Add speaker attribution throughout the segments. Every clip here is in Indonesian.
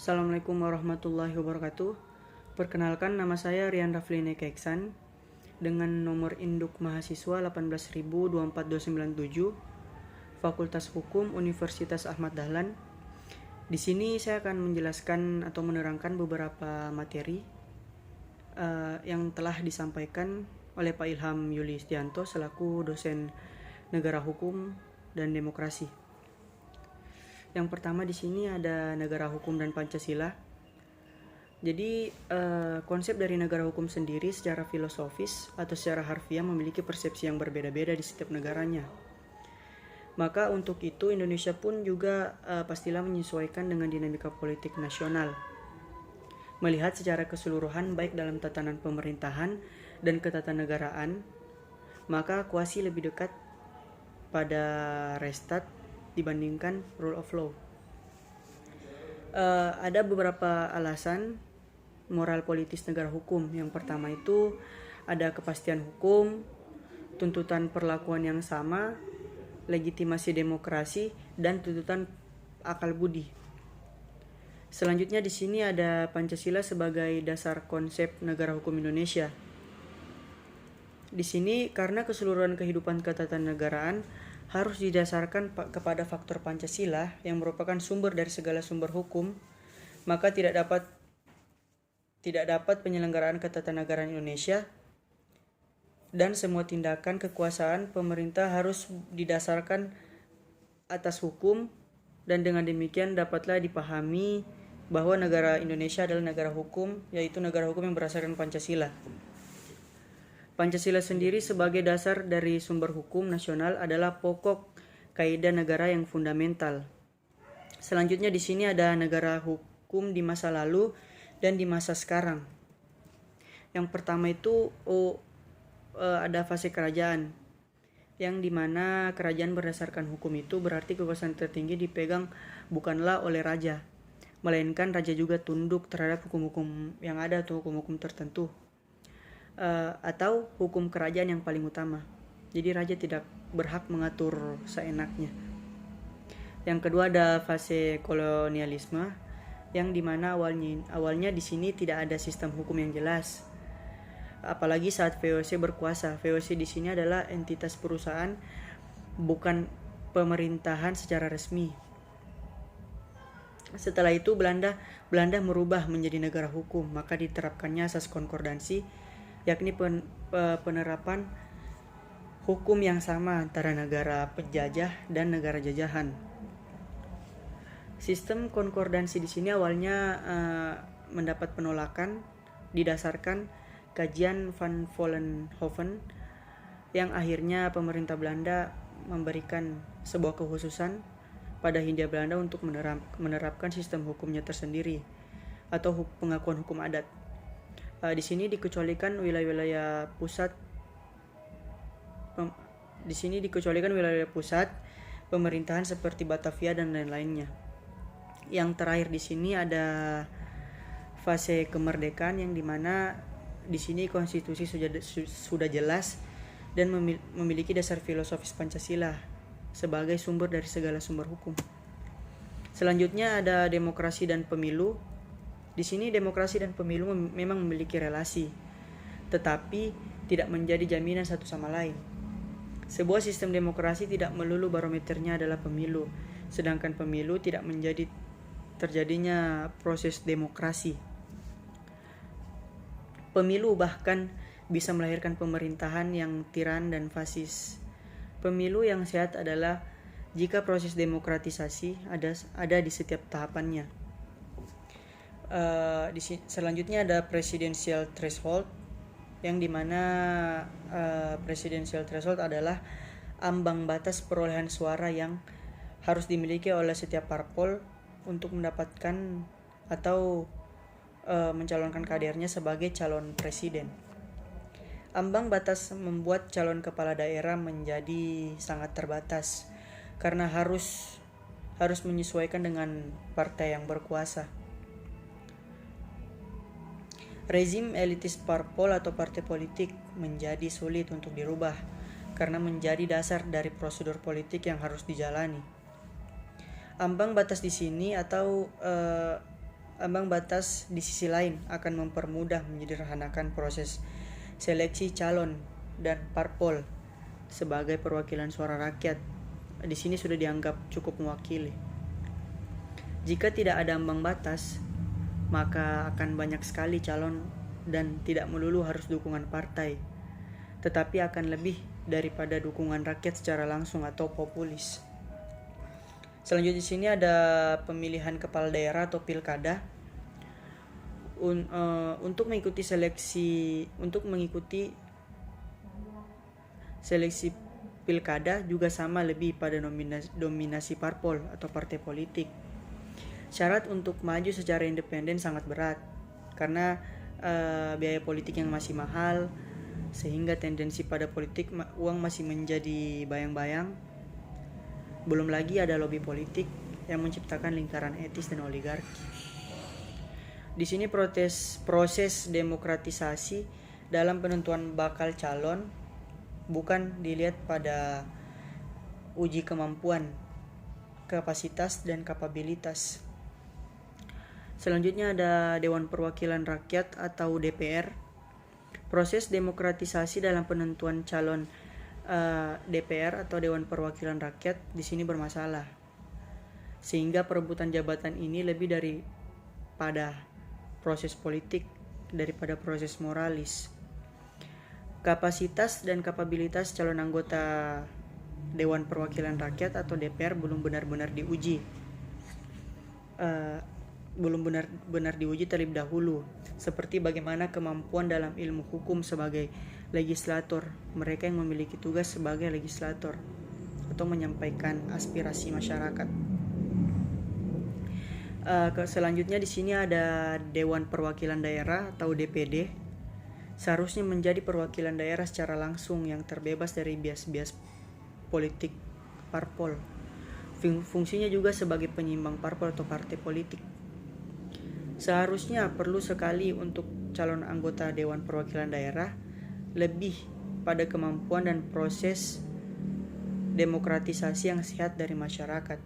Speaker 1: Assalamualaikum warahmatullahi wabarakatuh. Perkenalkan, nama saya Rian Rafline Keksan dengan nomor induk mahasiswa 18024 Fakultas Hukum Universitas Ahmad Dahlan. Di sini saya akan menjelaskan atau menerangkan beberapa materi yang telah disampaikan oleh Pak Ilham Yulistianto selaku dosen Negara Hukum dan Demokrasi. Yang pertama di sini ada negara hukum dan Pancasila. Jadi konsep dari negara hukum sendiri secara filosofis atau secara harfiah memiliki persepsi yang berbeda-beda di setiap negaranya. Maka untuk itu Indonesia pun juga pastilah menyesuaikan dengan dinamika politik nasional. Melihat secara keseluruhan baik dalam tatanan pemerintahan dan ketatanegaraan, maka kuasi lebih dekat pada Restat dibandingkan rule of law. Ada beberapa alasan moral politis negara hukum. Yang pertama itu ada kepastian hukum, tuntutan perlakuan yang sama, legitimasi demokrasi, dan tuntutan akal budi. Selanjutnya di sini ada Pancasila sebagai dasar konsep negara hukum Indonesia. Di sini karena keseluruhan kehidupan ketatanegaraan harus didasarkan kepada faktor Pancasila yang merupakan sumber dari segala sumber hukum, maka tidak dapat penyelenggaraan ketatanegaraan Indonesia dan semua tindakan kekuasaan pemerintah harus didasarkan atas hukum, dan dengan demikian dapatlah dipahami bahwa negara Indonesia adalah negara hukum, yaitu negara hukum yang berdasarkan Pancasila. Pancasila sendiri sebagai dasar dari sumber hukum nasional adalah pokok kaidah negara yang fundamental. Selanjutnya di sini ada negara hukum di masa lalu dan di masa sekarang. Yang pertama itu ada fase kerajaan, yang dimana kerajaan berdasarkan hukum itu berarti kekuasaan tertinggi dipegang bukanlah oleh raja, melainkan raja juga tunduk terhadap hukum-hukum yang ada atau hukum-hukum tertentu. Atau hukum kerajaan yang paling utama. Jadi raja tidak berhak mengatur seenaknya. Yang kedua ada fase kolonialisme, yang dimana awalnya di sini tidak ada sistem hukum yang jelas. Apalagi saat VOC berkuasa. VOC di sini adalah entitas perusahaan, bukan pemerintahan secara resmi. Setelah itu Belanda merubah menjadi negara hukum, maka diterapkannya asas konkordansi, yakni penerapan hukum yang sama antara negara penjajah dan negara jajahan. Sistem konkordansi di sini awalnya mendapat penolakan didasarkan kajian Van Vollenhoven, yang akhirnya pemerintah Belanda memberikan sebuah kekhususan pada Hindia Belanda untuk menerapkan sistem hukumnya tersendiri atau pengakuan hukum adat. Di sini dikecualikan wilayah-wilayah pusat. Pemerintahan seperti Batavia dan lain-lainnya. Yang terakhir di sini ada fase kemerdekaan, yang dimana di sini konstitusi sudah jelas dan memiliki dasar filosofis Pancasila sebagai sumber dari segala sumber hukum. Selanjutnya ada demokrasi dan pemilu. Di sini demokrasi dan pemilu memang memiliki relasi, tetapi tidak menjadi jaminan satu sama lain. Sebuah sistem demokrasi tidak melulu barometernya adalah pemilu, sedangkan pemilu tidak menjadi terjadinya proses demokrasi. Pemilu bahkan bisa melahirkan pemerintahan yang tiran dan fasis. Pemilu yang sehat adalah jika proses demokratisasi ada di setiap tahapannya. Selanjutnya ada presidential threshold, yang dimana presidential threshold adalah ambang batas perolehan suara yang harus dimiliki oleh setiap parpol untuk mendapatkan atau mencalonkan kadernya sebagai calon presiden. Ambang batas membuat calon kepala daerah menjadi sangat terbatas karena harus menyesuaikan dengan partai yang berkuasa. Rezim elitis parpol atau partai politik menjadi sulit untuk dirubah karena menjadi dasar dari prosedur politik yang harus dijalani. Ambang batas di sini atau ambang batas di sisi lain akan mempermudah menyederhanakan proses seleksi calon dan parpol sebagai perwakilan suara rakyat. Di sini sudah dianggap cukup mewakili. Jika tidak ada ambang batas, maka akan banyak sekali calon dan tidak melulu harus dukungan partai, tetapi akan lebih daripada dukungan rakyat secara langsung atau populis. Selanjutnya di sini ada pemilihan kepala daerah atau pilkada. Untuk mengikuti seleksi pilkada juga sama lebih pada dominasi parpol atau partai politik. Syarat untuk maju secara independen sangat berat karena biaya politik yang masih mahal, sehingga tendensi pada politik uang masih menjadi bayang-bayang. Belum lagi ada lobby politik yang menciptakan lingkaran etis dan oligarki. Di sini proses demokratisasi dalam penentuan bakal calon bukan dilihat pada uji kemampuan, kapasitas, dan kapabilitas. Selanjutnya ada Dewan Perwakilan Rakyat atau DPR. Proses demokratisasi dalam penentuan calon DPR atau Dewan Perwakilan Rakyat di sini bermasalah, sehingga perebutan jabatan ini lebih daripada proses politik daripada proses moralis. Kapasitas dan kapabilitas calon anggota Dewan Perwakilan Rakyat atau DPR belum benar-benar diuji. Terlebih dahulu, seperti bagaimana kemampuan dalam ilmu hukum sebagai legislator, mereka yang memiliki tugas sebagai legislator atau menyampaikan aspirasi masyarakat. Selanjutnya di sini ada Dewan Perwakilan Daerah atau DPD. Seharusnya menjadi perwakilan daerah secara langsung yang terbebas dari bias-bias politik parpol. Fungsinya juga sebagai penyimbang parpol atau partai politik. Seharusnya perlu sekali untuk calon anggota Dewan Perwakilan Daerah lebih pada kemampuan dan proses demokratisasi yang sehat dari masyarakat.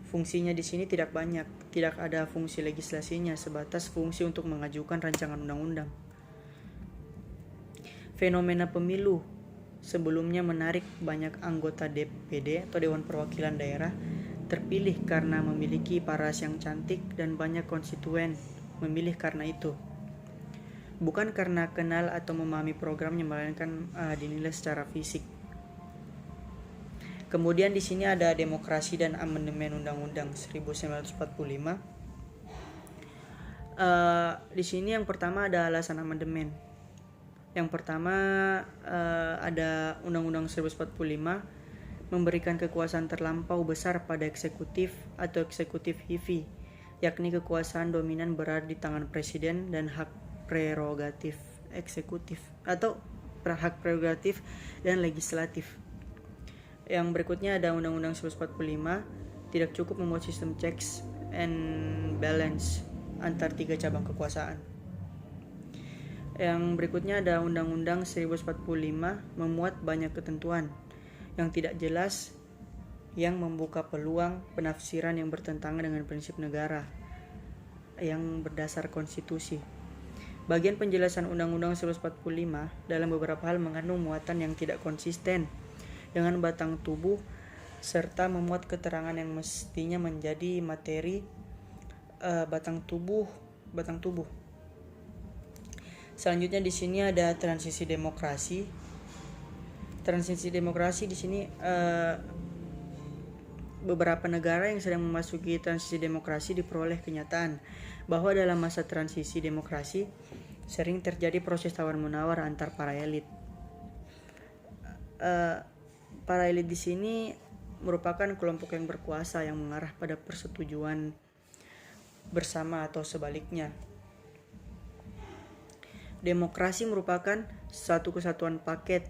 Speaker 1: Fungsinya di sini tidak banyak, tidak ada fungsi legislasinya, sebatas fungsi untuk mengajukan rancangan undang-undang. Fenomena pemilu sebelumnya menarik banyak anggota DPD atau Dewan Perwakilan Daerah terpilih karena memiliki paras yang cantik dan banyak konstituen memilih karena itu. Bukan karena kenal atau memahami programnya, melainkan dinilai secara fisik. Kemudian di sini ada demokrasi dan amandemen Undang-Undang 1945. Di sini yang pertama ada alasan amandemen. Yang pertama ada Undang-Undang 1945 memberikan kekuasaan terlampau besar pada eksekutif atau eksekutif heavy, yakni kekuasaan dominan berada di tangan presiden dan hak prerogatif eksekutif atau hak prerogatif dan legislatif. Yang berikutnya ada Undang-Undang 1945 tidak cukup membuat sistem checks and balance antar tiga cabang kekuasaan. Yang berikutnya ada Undang-Undang 1945 memuat banyak ketentuan yang tidak jelas yang membuka peluang penafsiran yang bertentangan dengan prinsip negara yang berdasar konstitusi. Bagian penjelasan Undang-Undang 1945 dalam beberapa hal mengandung muatan yang tidak konsisten dengan batang tubuh serta memuat keterangan yang mestinya menjadi materi batang tubuh. Selanjutnya di sini ada transisi demokrasi. Transisi demokrasi di sini beberapa negara yang sedang memasuki transisi demokrasi diperoleh kenyataan bahwa dalam masa transisi demokrasi sering terjadi proses tawar-menawar antar para elit. Para elit di sini merupakan kelompok yang berkuasa yang mengarah pada persetujuan bersama atau sebaliknya. Demokrasi merupakan satu kesatuan paket.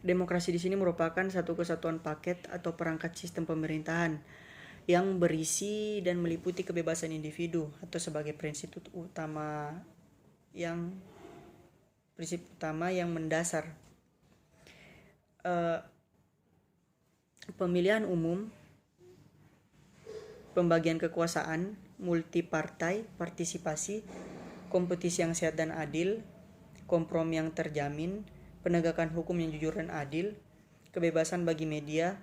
Speaker 1: Demokrasi di sini merupakan satu kesatuan paket atau perangkat sistem pemerintahan yang berisi dan meliputi kebebasan individu atau sebagai prinsip utama yang mendasar. Pemilihan umum pembagian kekuasaan, multipartai, partisipasi, kompetisi yang sehat dan adil, kompromi yang terjamin, penegakan hukum yang jujur dan adil, kebebasan bagi media,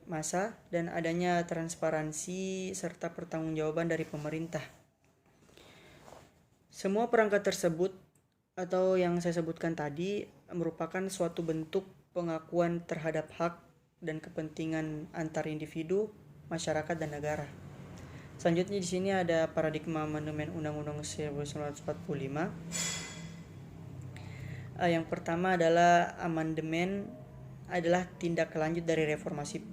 Speaker 1: massa, dan adanya transparansi serta pertanggungjawaban dari pemerintah. Semua perangkat tersebut atau yang saya sebutkan tadi merupakan suatu bentuk pengakuan terhadap hak dan kepentingan antar individu, masyarakat, dan negara. Selanjutnya di sini ada paradigma amandemen Undang-Undang 1945. Yang pertama adalah amandemen adalah tindak lanjut dari reformasi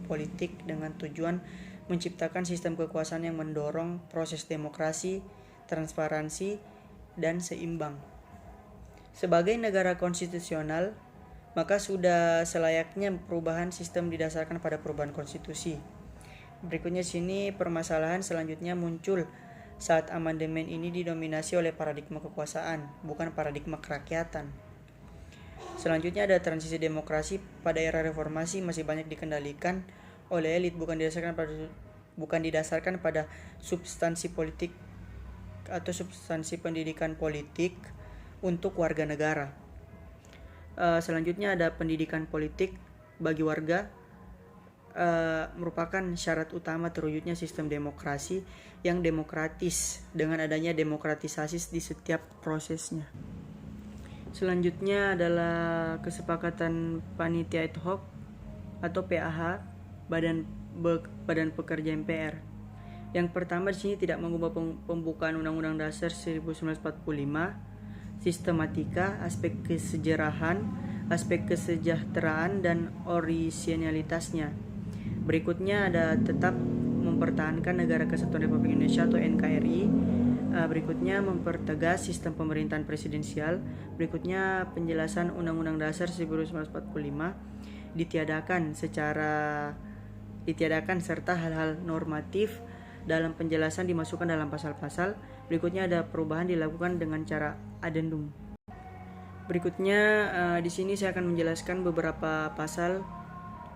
Speaker 1: politik dengan tujuan menciptakan sistem kekuasaan yang mendorong proses demokrasi, transparansi, dan seimbang. Sebagai negara konstitusional, maka sudah selayaknya perubahan sistem didasarkan pada perubahan konstitusi. Berikutnya sini permasalahan selanjutnya muncul saat amandemen ini didominasi oleh paradigma kekuasaan, bukan paradigma kerakyatan. Selanjutnya ada transisi demokrasi pada era reformasi masih banyak dikendalikan oleh elit, bukan didasarkan pada substansi politik atau substansi pendidikan politik untuk warga negara. Selanjutnya ada pendidikan politik bagi warga merupakan syarat utama terwujudnya sistem demokrasi yang demokratis dengan adanya demokratisasi di setiap prosesnya. Selanjutnya adalah kesepakatan panitia ad hoc atau PAH Badan Pekerja MPR. Yang pertama di sini tidak mengubah pembukaan Undang-Undang Dasar 1945, sistematika, aspek kesejarahan, aspek kesejahteraan, dan orisinalitasnya. Berikutnya ada tetap mempertahankan Negara Kesatuan Republik Indonesia atau NKRI. Berikutnya mempertegas sistem pemerintahan presidensial. Berikutnya penjelasan Undang-Undang Dasar 1945 ditiadakan serta hal-hal normatif dalam penjelasan dimasukkan dalam pasal-pasal. Berikutnya ada perubahan dilakukan dengan cara adendum. Berikutnya di sini saya akan menjelaskan beberapa pasal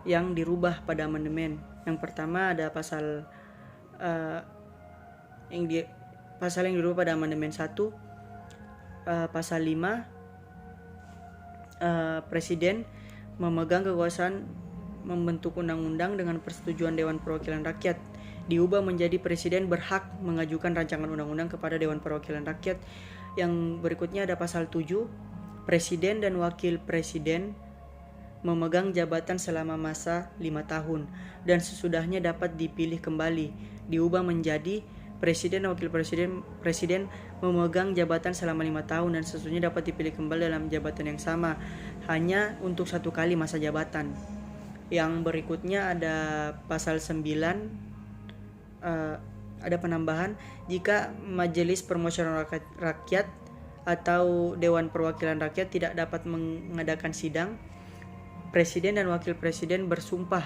Speaker 1: yang dirubah pada amandemen. Yang pertama ada pasal yang dirubah pada amandemen 1, pasal 5, Presiden memegang kekuasaan membentuk undang-undang dengan persetujuan Dewan Perwakilan Rakyat. Diubah menjadi Presiden berhak mengajukan rancangan undang-undang kepada Dewan Perwakilan Rakyat. Yang berikutnya ada pasal 7, Presiden dan Wakil Presiden memegang jabatan selama masa 5 tahun dan sesudahnya dapat dipilih kembali. Diubah menjadi Presiden dan Wakil Presiden memegang jabatan selama 5 tahun dan sesudahnya dapat dipilih kembali dalam jabatan yang sama, hanya untuk 1 kali masa jabatan. Yang berikutnya ada pasal 9, ada penambahan jika Majelis Permusyawaratan Rakyat atau Dewan Perwakilan Rakyat tidak dapat mengadakan sidang, Presiden dan Wakil Presiden bersumpah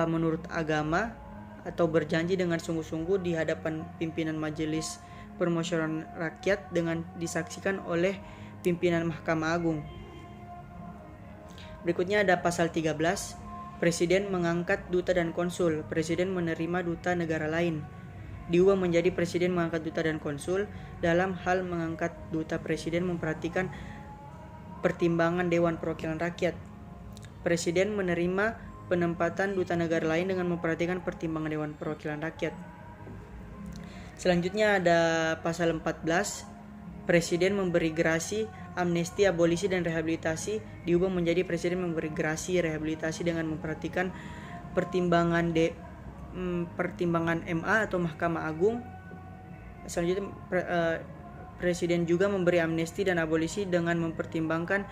Speaker 1: menurut agama atau berjanji dengan sungguh-sungguh di hadapan pimpinan Majelis Permusyawaratan Rakyat dengan disaksikan oleh pimpinan Mahkamah Agung. Berikutnya ada pasal 13, Presiden mengangkat duta dan konsul. Presiden menerima duta negara lain. Diubah menjadi Presiden mengangkat duta dan konsul. Dalam hal mengangkat duta, Presiden memperhatikan pertimbangan Dewan Perwakilan Rakyat. Presiden menerima penempatan duta negara lain dengan memperhatikan pertimbangan Dewan Perwakilan Rakyat. Selanjutnya ada pasal 14, Presiden memberi gerasi, amnesti, abolisi, dan rehabilitasi. Diubah menjadi Presiden memberi gerasi, rehabilitasi dengan memperhatikan pertimbangan MA atau Mahkamah Agung. Selanjutnya Presiden juga memberi amnesti dan abolisi dengan mempertimbangkan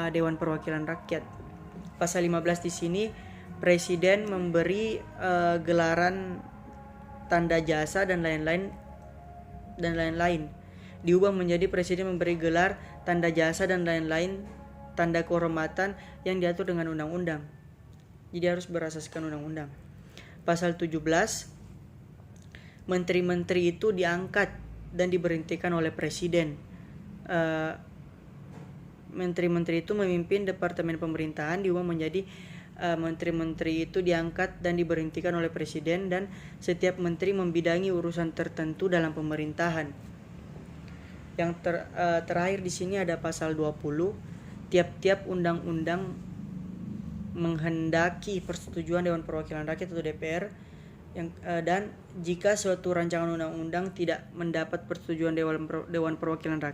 Speaker 1: Dewan Perwakilan Rakyat. Pasal 15 di sini Presiden memberi gelaran tanda jasa dan lain-lain. Diubah menjadi Presiden memberi gelar tanda jasa dan lain-lain tanda kehormatan yang diatur dengan undang-undang. Jadi harus berasaskan undang-undang. Pasal 17, menteri-menteri itu diangkat dan diberhentikan oleh Presiden. Menteri-menteri itu memimpin departemen pemerintahan, diubah menjadi menteri-menteri itu diangkat dan diberhentikan oleh presiden, dan setiap menteri membidangi urusan tertentu dalam pemerintahan. Yang terakhir di sini ada pasal 20. Tiap-tiap undang-undang menghendaki persetujuan Dewan Perwakilan Rakyat atau DPR, dan jika suatu rancangan undang-undang tidak mendapat persetujuan Dewan Perwakilan Rakyat,